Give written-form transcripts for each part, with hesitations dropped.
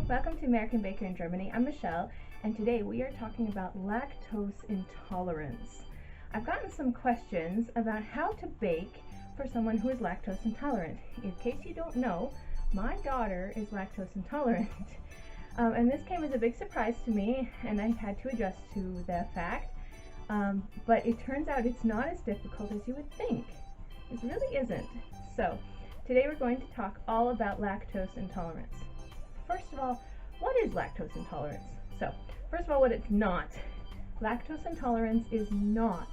Welcome to American Baker in Germany. I'm Michelle, and today we are talking about lactose intolerance. I've gotten some questions about how to bake for someone who is lactose intolerant. In case you don't know, my daughter is lactose intolerant, and this came as a big surprise to me, and I had to adjust to the fact, but it turns out it's not as difficult as you would think. It really isn't. So, today we're going to talk all about lactose intolerance. First of all, what is lactose intolerance? So, first of all, what it's not. Lactose intolerance is not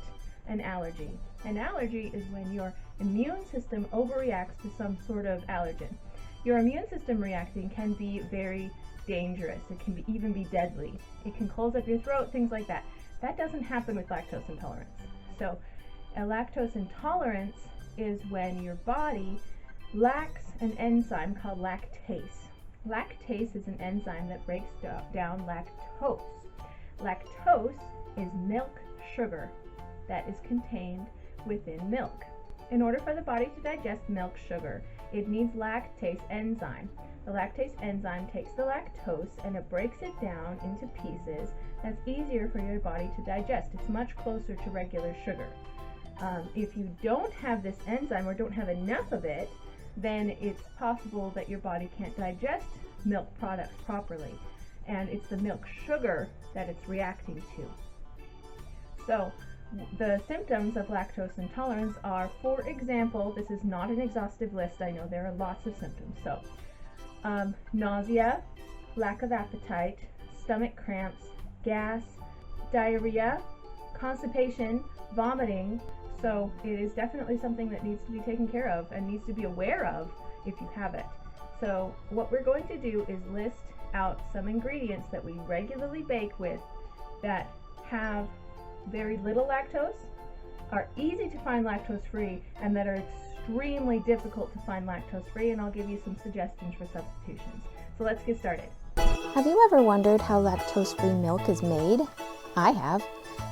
an allergy. An allergy is when your immune system overreacts to some sort of allergen. Your immune system reacting can be very dangerous. It can even be deadly. It can close up your throat, things like that. That doesn't happen with lactose intolerance. So, a lactose intolerance is when your body lacks an enzyme called lactase. Lactase is an enzyme that breaks down lactose. Lactose is milk sugar that is contained within milk. In order for the body to digest milk sugar, it needs lactase enzyme. The lactase enzyme takes the lactose and it breaks it down into pieces that's easier for your body to digest. It's much closer to regular sugar. If you don't have this enzyme or don't have enough of it, then it's possible that your body can't digest milk products properly, and it's the milk sugar that it's reacting to. So the symptoms of lactose intolerance are, for example, this is not an exhaustive list, I know there are lots of symptoms, so nausea, lack of appetite, stomach cramps, gas, diarrhea, constipation, vomiting. So it is definitely something that needs to be taken care of and needs to be aware of if you have it. So what we're going to do is list out some ingredients that we regularly bake with that have very little lactose, are easy to find lactose free, and that are extremely difficult to find lactose free, and I'll give you some suggestions for substitutions. So let's get started. Have you ever wondered how lactose-free milk is made? I have.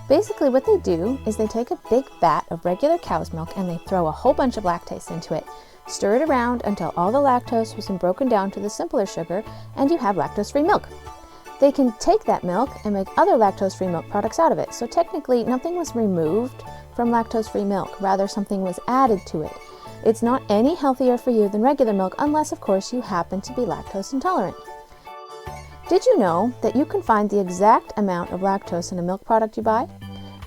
Basically what they do is they take a big vat of regular cow's milk and they throw a whole bunch of lactase into it. Stir it around until all the lactose has been broken down to the simpler sugar and you have lactose-free milk. They can take that milk and make other lactose-free milk products out of it. So technically nothing was removed from lactose-free milk, rather something was added to it. It's not any healthier for you than regular milk unless of course you happen to be lactose intolerant. Did you know that you can find the exact amount of lactose in a milk product you buy?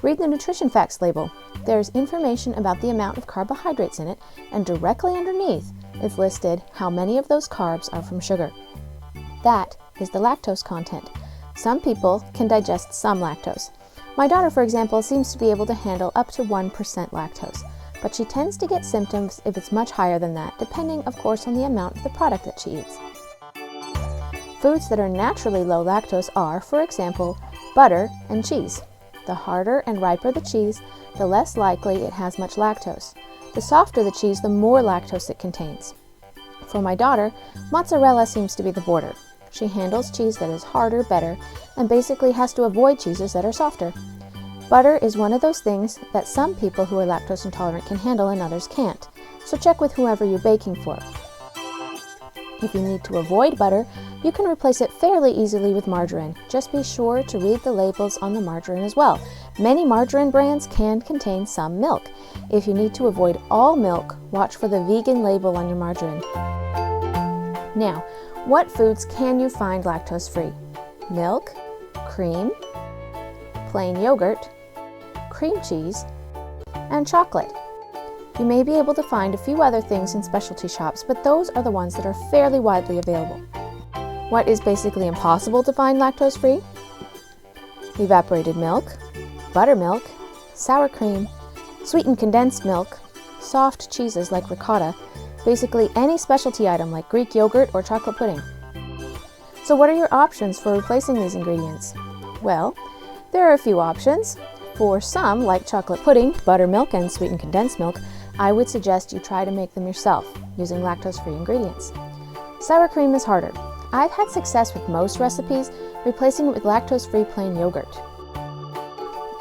Read the nutrition facts label. There's information about the amount of carbohydrates in it, and directly underneath is listed how many of those carbs are from sugar. That is the lactose content. Some people can digest some lactose. My daughter, for example, seems to be able to handle up to 1% lactose, but she tends to get symptoms if it's much higher than that, depending, of course, on the amount of the product that she eats. Foods that are naturally low lactose are, for example, butter and cheese. The harder and riper the cheese, the less likely it has much lactose. The softer the cheese, the more lactose it contains. For my daughter, mozzarella seems to be the border. She handles cheese that is harder better and basically has to avoid cheeses that are softer. Butter is one of those things that some people who are lactose intolerant can handle and others can't. So check with whoever you're baking for. If you need to avoid butter, you can replace it fairly easily with margarine. Just be sure to read the labels on the margarine as well. Many margarine brands can contain some milk. If you need to avoid all milk, watch for the vegan label on your margarine. Now, what foods can you find lactose-free? Milk, cream, plain yogurt, cream cheese, and chocolate. You may be able to find a few other things in specialty shops, but those are the ones that are fairly widely available. What is basically impossible to find lactose-free? Evaporated milk, buttermilk, sour cream, sweetened condensed milk, soft cheeses like ricotta, basically any specialty item like Greek yogurt or chocolate pudding. So what are your options for replacing these ingredients? Well, there are a few options. For some, like chocolate pudding, buttermilk, and sweetened condensed milk, I would suggest you try to make them yourself using lactose-free ingredients. Sour cream is harder. I've had success with most recipes replacing it with lactose-free plain yogurt.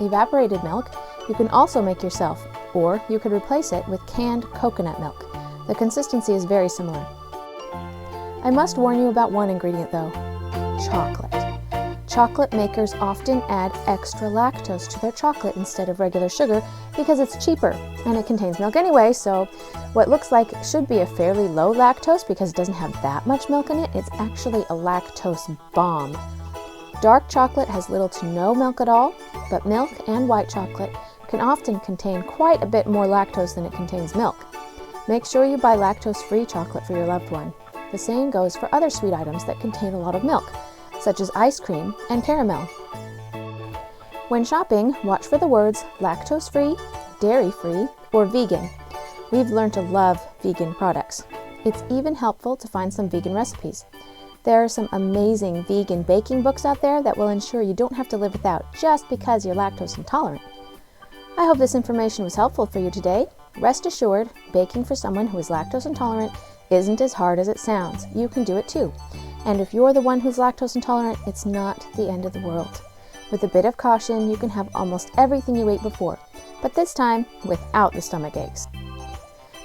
Evaporated milk you can also make yourself, or you could replace it with canned coconut milk. The consistency is very similar. I must warn you about one ingredient though. chocolate. Chocolate makers often add extra lactose to their chocolate instead of regular sugar because it's cheaper and it contains milk anyway, so what looks like should be a fairly low lactose because it doesn't have that much milk in it, it's actually a lactose bomb. Dark chocolate has little to no milk at all, but milk and white chocolate can often contain quite a bit more lactose than it contains milk. Make sure you buy lactose-free chocolate for your loved one. The same goes for other sweet items that contain a lot of milk, such as ice cream and caramel. When shopping, watch for the words lactose-free, dairy-free, or vegan. We've learned to love vegan products. It's even helpful to find some vegan recipes. There are some amazing vegan baking books out there that will ensure you don't have to live without just because you're lactose intolerant. I hope this information was helpful for you today. Rest assured, baking for someone who is lactose intolerant isn't as hard as it sounds. You can do it too. And if you're the one who's lactose intolerant, it's not the end of the world. With a bit of caution, you can have almost everything you ate before, but this time without the stomach aches.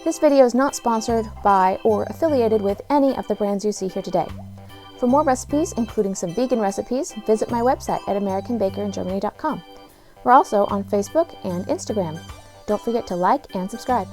This video is not sponsored by or affiliated with any of the brands you see here today. For more recipes, including some vegan recipes, visit my website at AmericanBakerInGermany.com. We're also on Facebook and Instagram. Don't forget to like and subscribe.